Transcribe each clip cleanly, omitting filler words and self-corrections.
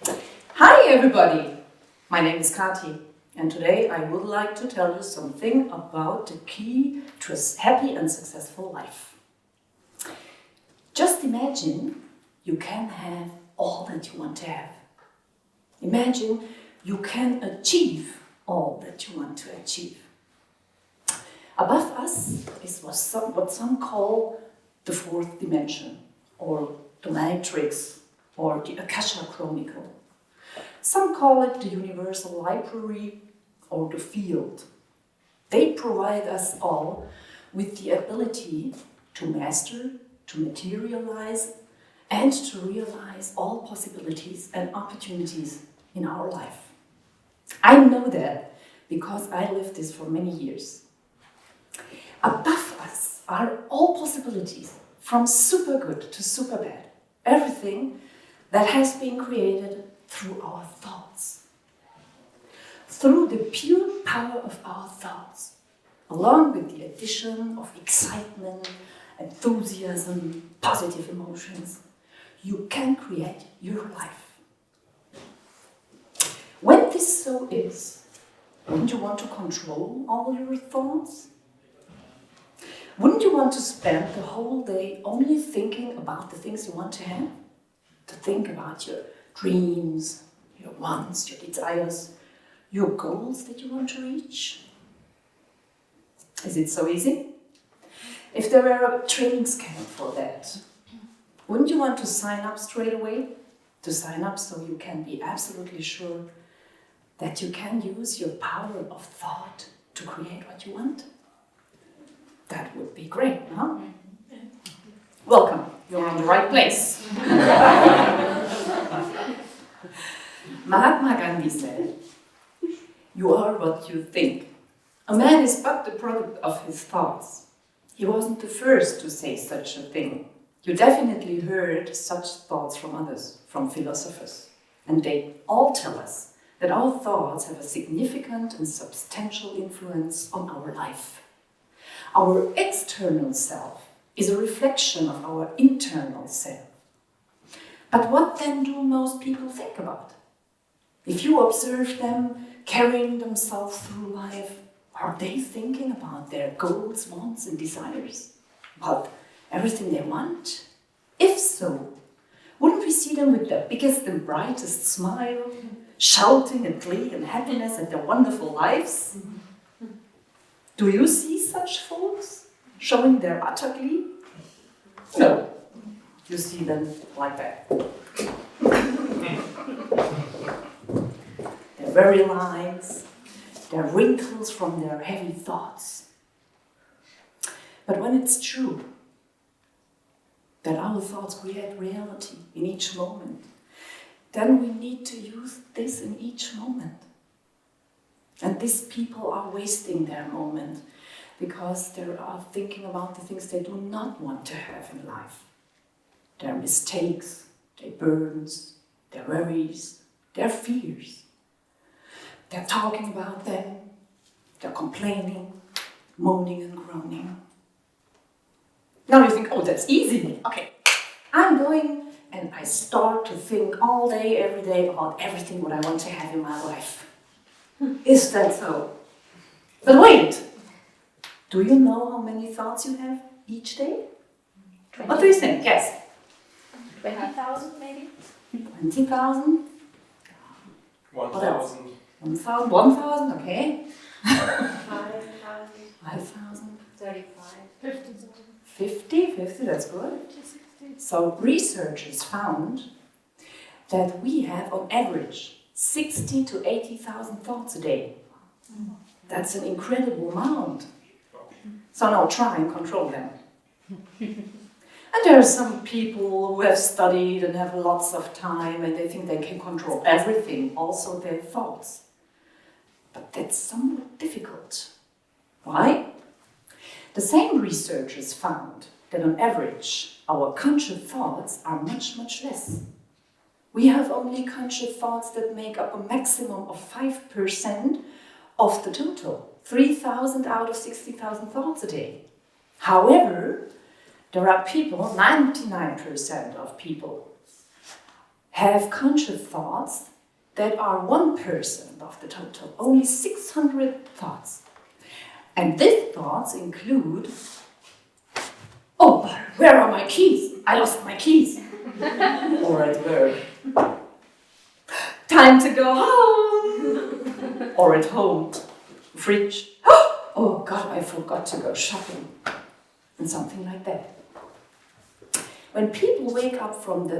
Hi everybody! My name is Kati and today I would like to tell you something about the key to a happy and successful life. Just imagine you can have all that you want to have. Imagine you can achieve all that you want to achieve. Above us is what some call the fourth dimension, or the matrix, or the Akasha Chronicle. Some call it the universal library or the field. They provide us all with the ability to master, to materialize, and to realize all possibilities and opportunities in our life. I know that because I lived this for many years. Above us are all possibilities, from super good to super bad. Everything that has been created through our thoughts. Through the pure power of our thoughts, along with the addition of excitement, enthusiasm, positive emotions, you can create your life. When this so is, wouldn't you want to control all your thoughts? Wouldn't you want to spend the whole day only thinking about the things you want to have? To think about your dreams, your wants, your desires, your goals that you want to reach? Is it so easy? If there were a training camp for that, wouldn't you want to sign up straight away? To sign up so you can be absolutely sure that you can use your power of thought to create what you want? That would be great, huh? Welcome, you're in the right place. Mahatma Gandhi said, "You are what you think. A man is but the product of his thoughts." He wasn't the first to say such a thing. You definitely heard such thoughts from others, from philosophers. And they all tell us that our thoughts have a significant and substantial influence on our life. Our external self is a reflection of our internal self. But what then do most people think about? If you observe them carrying themselves through life, are they thinking about their goals, wants, and desires? About everything they want? If so, wouldn't we see them with the biggest and brightest smile, shouting in glee and happiness at their wonderful lives? Do you see such folks showing their utter glee? No, you see them like that. Their very lines, their wrinkles from their heavy thoughts. But when it's true that our thoughts create reality in each moment, then we need to use this in each moment. And these people are wasting their moment because they are thinking about the things they do not want to have in life. Their mistakes, their burdens, their worries, their fears. They're talking about them, they're complaining, moaning and groaning. Now you think, oh, that's easy. Okay, I'm going and I start to think all day, every day about everything what I want to have in my life. Is that so? But wait, do you know how many thoughts you have each day? 20. What do you think? Yes. 20,000 maybe? 20,000? 1,000. 1,000? 1,000, okay. 5,000. 5,000? 35. 50? 50, that's good. So researchers found that we have on average 60 to 80,000 thoughts a day. That's an incredible amount. So now try and control them. And there are some people who have studied and have lots of time and they think they can control everything, also their thoughts. But that's somewhat difficult. Why? The same researchers found that on average, our conscious thoughts are much, much less. We have only conscious thoughts that make up a maximum of 5% of the total. 3,000 out of 60,000 thoughts a day. However, there are people, 99% of people, have conscious thoughts that are 1% of the total, only 600 thoughts. And these thoughts include, oh, where are my keys? I lost my keys. Or at work, time to go home. Or at home, fridge, oh God, I forgot to go shopping. And something like that. When people wake up from the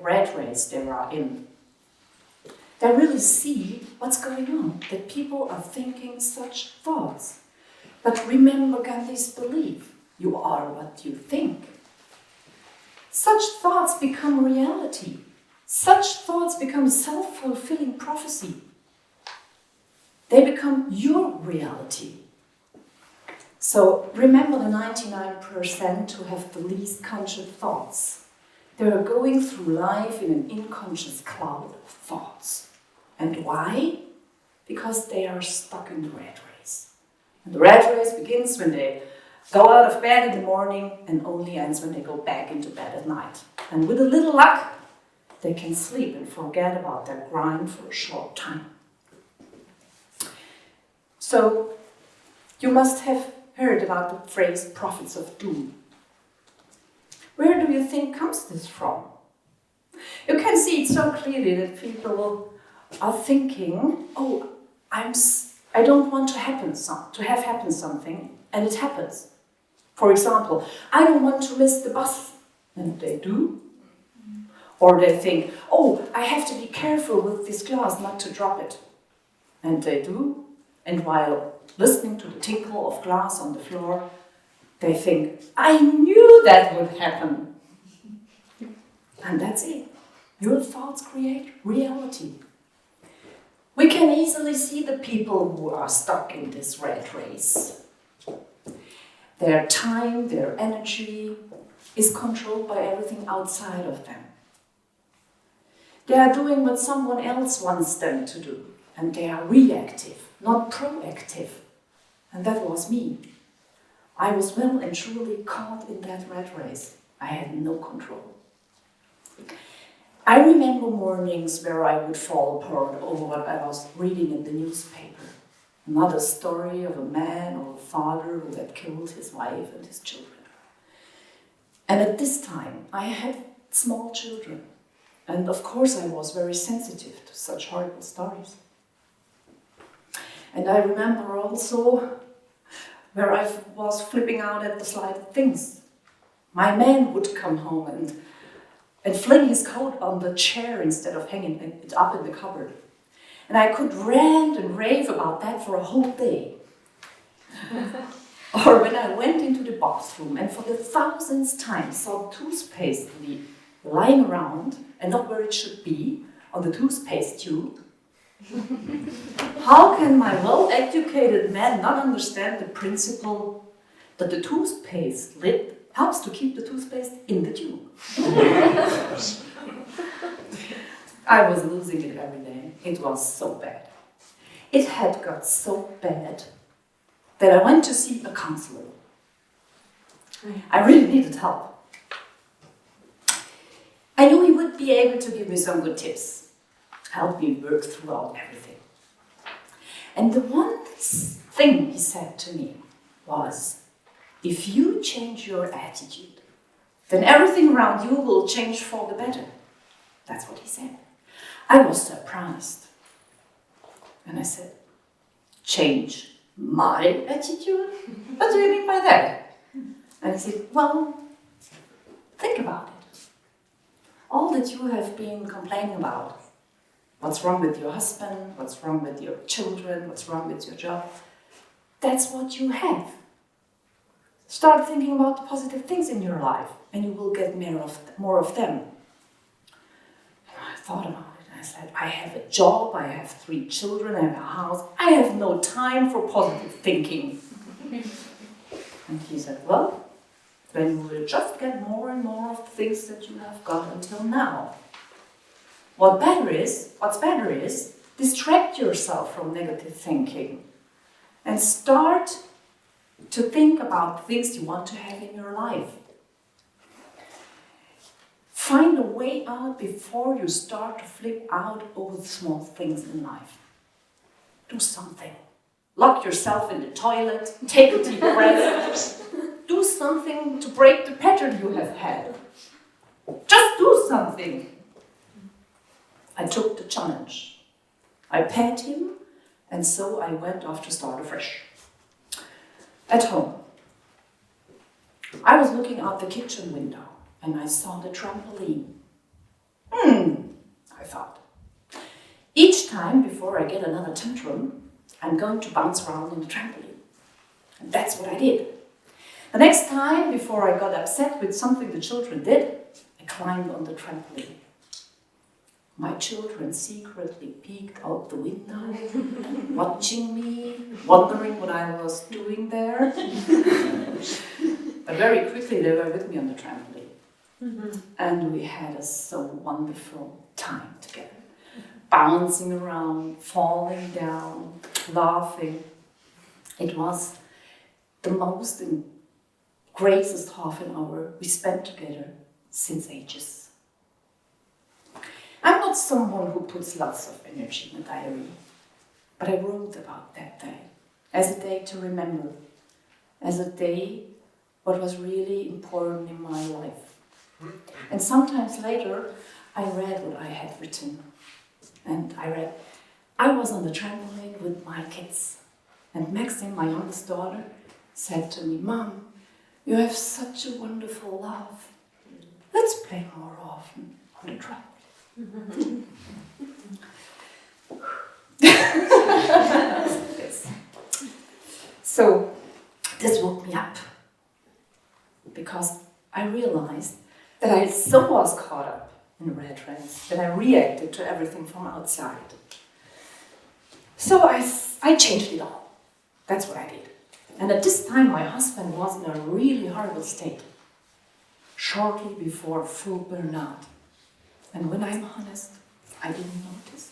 rat race they are in, they really see what's going on, that people are thinking such thoughts. But remember Gandhi's belief, you are what you think. Such thoughts become reality. Such thoughts become self-fulfilling prophecy. They become your reality. So remember the 99% who have the least conscious thoughts. They are going through life in an unconscious cloud of thoughts. And why? Because they are stuck in the rat race. And the rat race begins when they go out of bed in the morning and only ends when they go back into bed at night. And with a little luck, they can sleep and forget about their grind for a short time. So, you must have heard about the phrase prophets of doom. Where do you think comes this from? You can see it so clearly that people are thinking, oh, I don't want to have happen something, and it happens. For example, I don't want to miss the bus, and they do. Or they think, oh, I have to be careful with this glass not to drop it, and they do. And while listening to the tinkle of glass on the floor, they think, I knew that would happen. And that's it. Your thoughts create reality. We can easily see the people who are stuck in this rat race. Their time, their energy is controlled by everything outside of them. They are doing what someone else wants them to do, and they are reactive, not proactive. And that was me. I was well and truly caught in that rat race. I had no control. I remember mornings where I would fall apart over what I was reading in the newspaper. Another story of a man or a father who had killed his wife and his children. And at this time, I had small children. And of course, I was very sensitive to such horrible stories. And I remember also where I was flipping out at the slightest things. My man would come home and fling his coat on the chair instead of hanging it up in the cupboard. And I could rant and rave about that for a whole day. Or when I went into the bathroom and for the 1000th time saw toothpaste lying around and not where it should be, on the toothpaste tube. How can my well-educated man not understand the principle that the toothpaste lid helps to keep the toothpaste in the tube? I was losing it every day. It was so bad. It had got so bad that I went to see a counselor. I really needed help. I knew he would be able to give me some good tips, help me work throughout everything. And the one thing he said to me was, if you change your attitude, then everything around you will change for the better. That's what he said. I was surprised. And I said, change my attitude? What do you mean by that? And he said, well, think about it. All that you have been complaining about, what's wrong with your husband, what's wrong with your children, what's wrong with your job, that's what you have. Start thinking about the positive things in your life, and you will get more of them. And I thought about it, and I said, I have a job, I have 3 children, I have a house, I have no time for positive thinking. And he said, well, then you will just get more and more of the things that you have got until now. What's better is, distract yourself from negative thinking and start to think about the things you want to have in your life. Find a way out before you start to flip out over the small things in life. Do something. Lock yourself in the toilet, take a deep breath. Do something to break the pattern you have had. Just do something. I took the challenge. I paid him, and so I went off to start afresh. At home, I was looking out the kitchen window and I saw the trampoline. I thought. Each time before I get another tantrum, I'm going to bounce around in the trampoline. And that's what I did. The next time, before I got upset with something the children did, I climbed on the trampoline. My children secretly peeked out the window, watching me, wondering what I was doing there. But very quickly they were with me on the trampoline. And we had a so wonderful time together. Bouncing around, falling down, laughing. It was the most and greatest half an hour we spent together since ages. I'm not someone who puts lots of energy in a diary, but I wrote about that day as a day to remember, as a day what was really important in my life. And sometimes later I read what I had written, and I read, I was on the trampoline with my kids, and Maxine, my youngest daughter, said to me, Mom, you have such a wonderful laugh. Let's play more often on the trampoline. So this woke me up because I realized that I so was caught up in the rat race that I reacted to everything from outside. So I changed it all. That's what I did. And at this time my husband was in a really horrible state, shortly before full burnout. And when I'm honest, I didn't notice.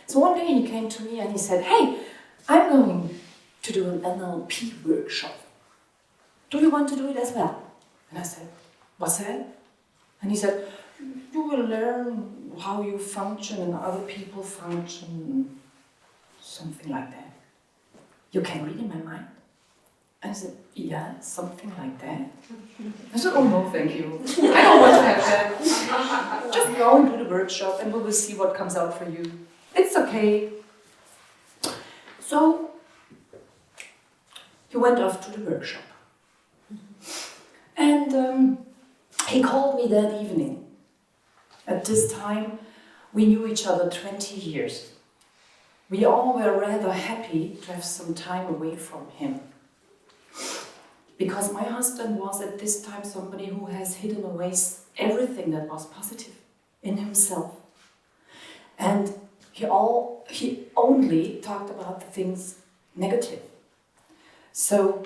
So one day he came to me and he said, hey, I'm going to do an NLP workshop. Do you want to do it as well? And I said, what's that? And he said, you will learn how you function and other people function, something like that. You can read in my mind? And I said, yeah, something like that. I said, oh no, thank you. I don't want to have that. Just go and do the workshop and we will see what comes out for you. It's okay. So, he went off to the workshop. And he called me that evening. At this time, we knew each other 20 years. We all were rather happy to have some time away from him. Because my husband was at this time somebody who has hidden away everything that was positive in himself. And he only talked about the things negative. So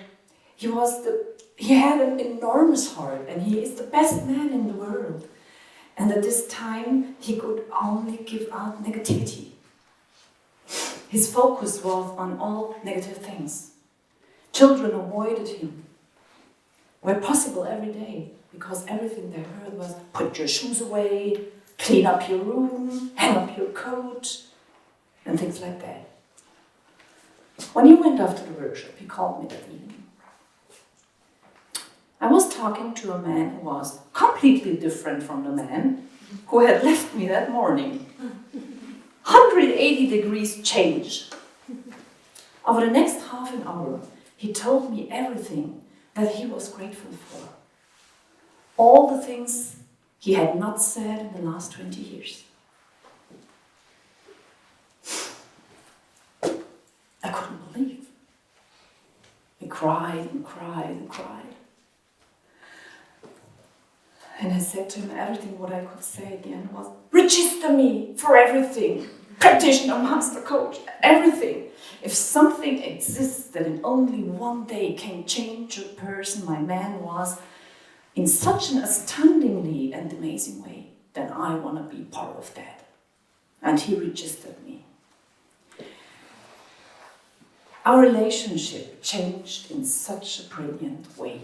he had an enormous heart and he is the best man in the world. And at this time he could only give out negativity. His focus was on all negative things. Children avoided him where possible every day, because everything they heard was put your shoes away, clean up your room, hang up your coat, and things like that. When he went off to the workshop, he called me that evening. I was talking to a man who was completely different from the man who had left me that morning. 180 degrees change. Over the next half an hour, he told me everything that he was grateful for. All the things he had not said in the last 20 years. I couldn't believe. I cried and cried and cried. And I said to him everything what I could say at the end was, register me for everything. Practitioner, master, coach, everything. If something exists that in only one day can change a person my man was in such an astoundingly and amazing way, then I want to be part of that. And he registered me. Our relationship changed in such a brilliant way.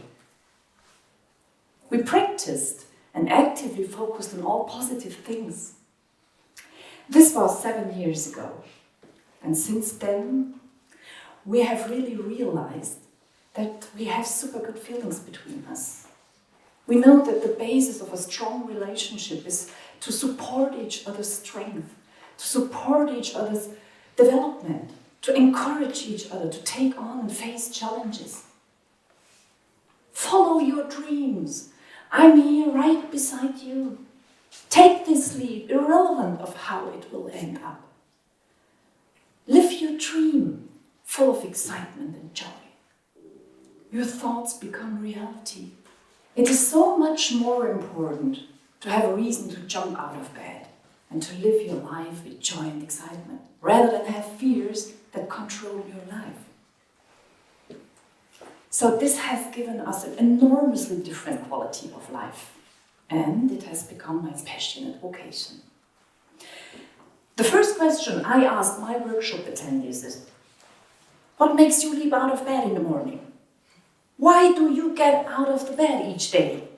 We practiced and actively focused on all positive things. This was 7 years ago. And since then, we have really realized that we have super good feelings between us. We know that the basis of a strong relationship is to support each other's strength, to support each other's development, to encourage each other to take on and face challenges. Follow your dreams. I'm here right beside you. Take this leap, irrelevant of how it will end up. Live your dream, full of excitement and joy. Your thoughts become reality. It is so much more important to have a reason to jump out of bed and to live your life with joy and excitement, rather than have fears that control your life. So this has given us an enormously different quality of life, and it has become my passionate vocation. The first question I ask my workshop attendees is, what makes you leap out of bed in the morning? Why do you get out of the bed each day?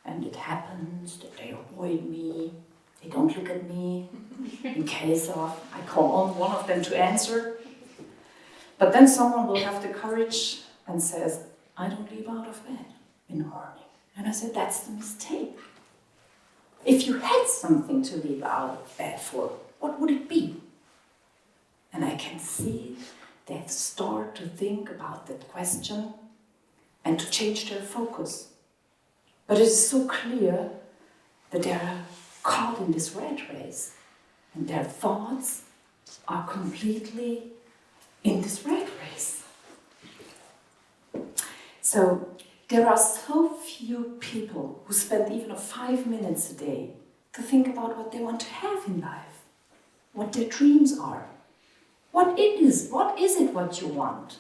And it happens that they avoid me, they don't look at me, in case of I call on one of them to answer. But then someone will have the courage and says, I don't leap out of bed in the morning. And I said, that's the mistake. If you had something to leap out of bed for, what would it be? And I can see they start to think about that question and to change their focus. But it is so clear that they are caught in this rat race, and their thoughts are completely in this rat race. So there are so few people who spend even 5 minutes a day to think about what they want to have in life, what their dreams are. What is it what you want?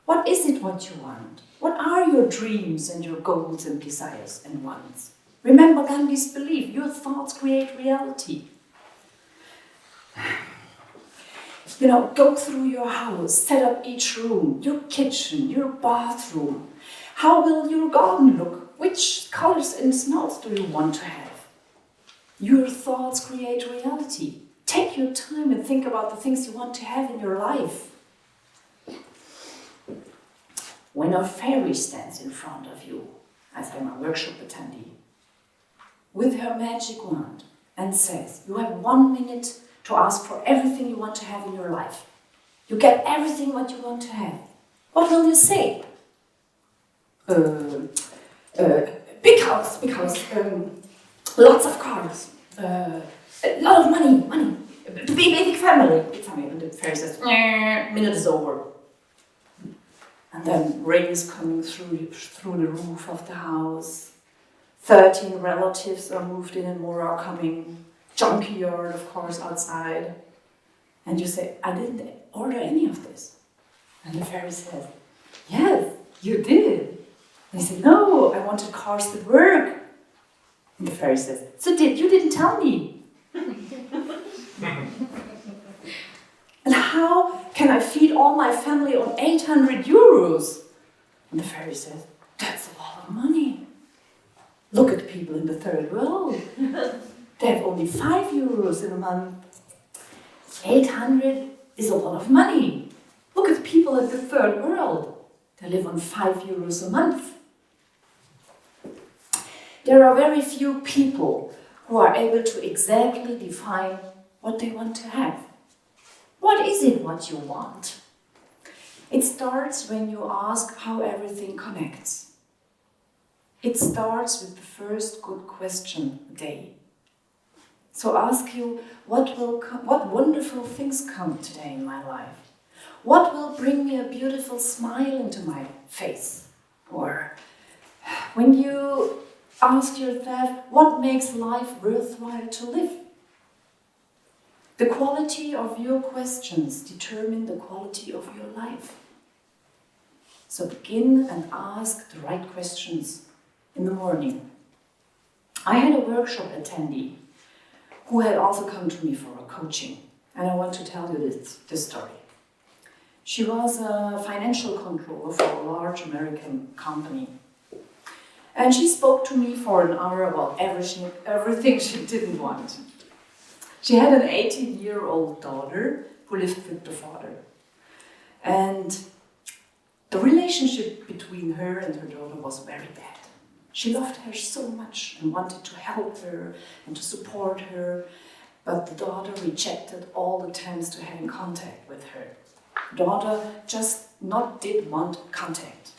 What is it what you want? What are your dreams and your goals and desires and wants? Remember Gandhi's belief, your thoughts create reality. Go through your house, set up each room, your kitchen, your bathroom. How will your garden look? Which colors and smells do you want to have? Your thoughts create reality. Take your time and think about the things you want to have in your life. When a fairy stands in front of you, as I'm a workshop attendee, with her magic wand and says, you have 1 minute to ask for everything you want to have in your life. You get everything what you want to have. What will you say? Big house, lots of cars, a lot of money, big family. And the fairy says, minute is over. And then rain is coming through the roof of the house. 13 relatives are moved in and more are coming. Junkyard, of course, outside. And you say, I didn't order any of this. And the fairy says, yes, you did. And he said, no, I wanted cars that work. And the fairy says, so you didn't tell me. And how can I feed all my family on 800 euros? And the fairy says, that's a lot of money. Look at people in the third world. They have only 5 euros in a month. 800 is a lot of money. Look at people in the third world. They live on 5 euros a month. There are very few people who are able to exactly define what they want to have. What is it what you want? It starts when you ask how everything connects. It starts with the first good question a day. So ask you, what wonderful things come today in my life? What will bring me a beautiful smile into my face? Or when you ask yourself, what makes life worthwhile to live? The quality of your questions determine the quality of your life. So begin and ask the right questions in the morning. I had a workshop attendee who had also come to me for a coaching, and I want to tell you this story. She was a financial controller for a large American company. And she spoke to me for an hour about everything she didn't want. She had an 18-year-old daughter who lived with the father. And the relationship between her and her daughter was very bad. She loved her so much and wanted to help her and to support her, but the daughter rejected all attempts to have contact with her. Daughter just did want contact.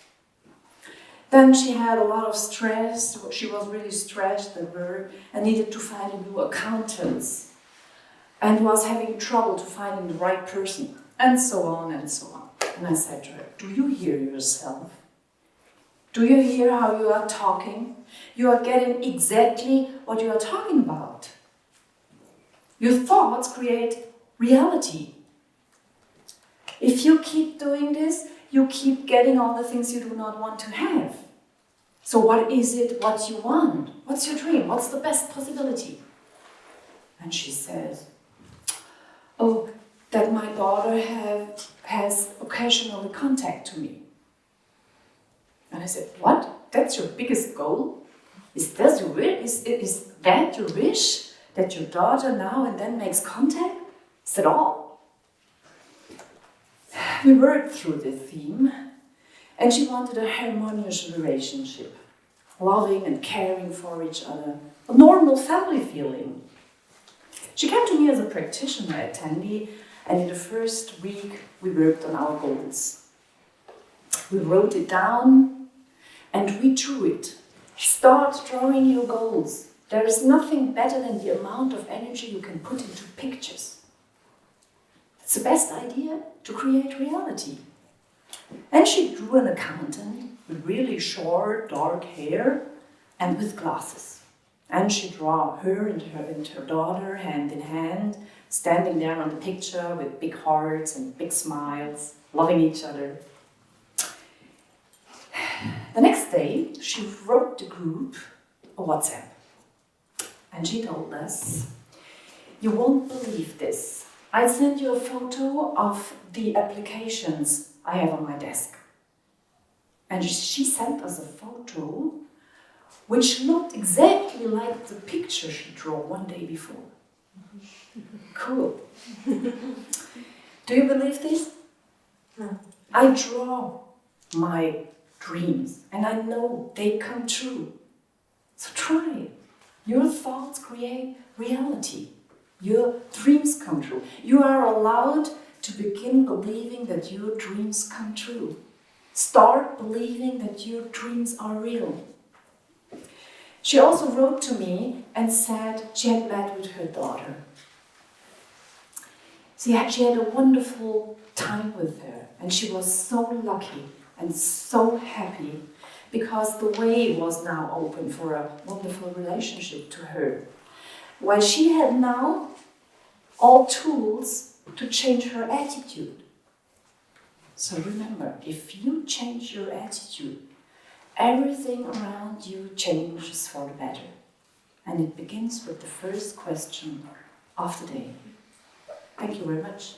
Then she had a lot of stress. She was really stressed at work and needed to find a new accountant and was having trouble to find the right person, and so on and so on. And I said to her, do you hear yourself? Do you hear how you are talking? You are getting exactly what you are talking about. Your thoughts create reality. If you keep doing this, you keep getting all the things you do not want to have. So what is it what you want? What's your dream? What's the best possibility? And she says, oh, that my daughter has occasionally contact to me. And I said, what? That's your biggest goal? Is that your wish? That your daughter now and then makes contact? Is that all? We worked through the theme, and she wanted a harmonious relationship, loving and caring for each other, a normal family feeling. She came to me as a practitioner attendee, and in the first week we worked on our goals. We wrote it down and we drew it. Start drawing your goals. There is nothing better than the amount of energy you can put into pictures. It's the best idea to create reality. And she drew an accountant with really short, dark hair and with glasses. And she drew her and her daughter hand in hand, standing there on the picture with big hearts and big smiles, loving each other. The next day, she wrote the group a WhatsApp. And she told us, you won't believe this. I sent you a photo of the applications I have on my desk. And she sent us a photo which looked exactly like the picture she drew one day before. Cool. Do you believe this? No. I draw my dreams and I know they come true. So try it. Your thoughts create reality. Your dreams come true. You are allowed to begin believing that your dreams come true. Start believing that your dreams are real. She also wrote to me and said she had met with her daughter. She had a wonderful time with her, and she was so lucky and so happy because the way was now open for a wonderful relationship to her. While she had now all tools to change her attitude. So remember, if you change your attitude, everything around you changes for the better. And it begins with the first question of the day. Thank you very much.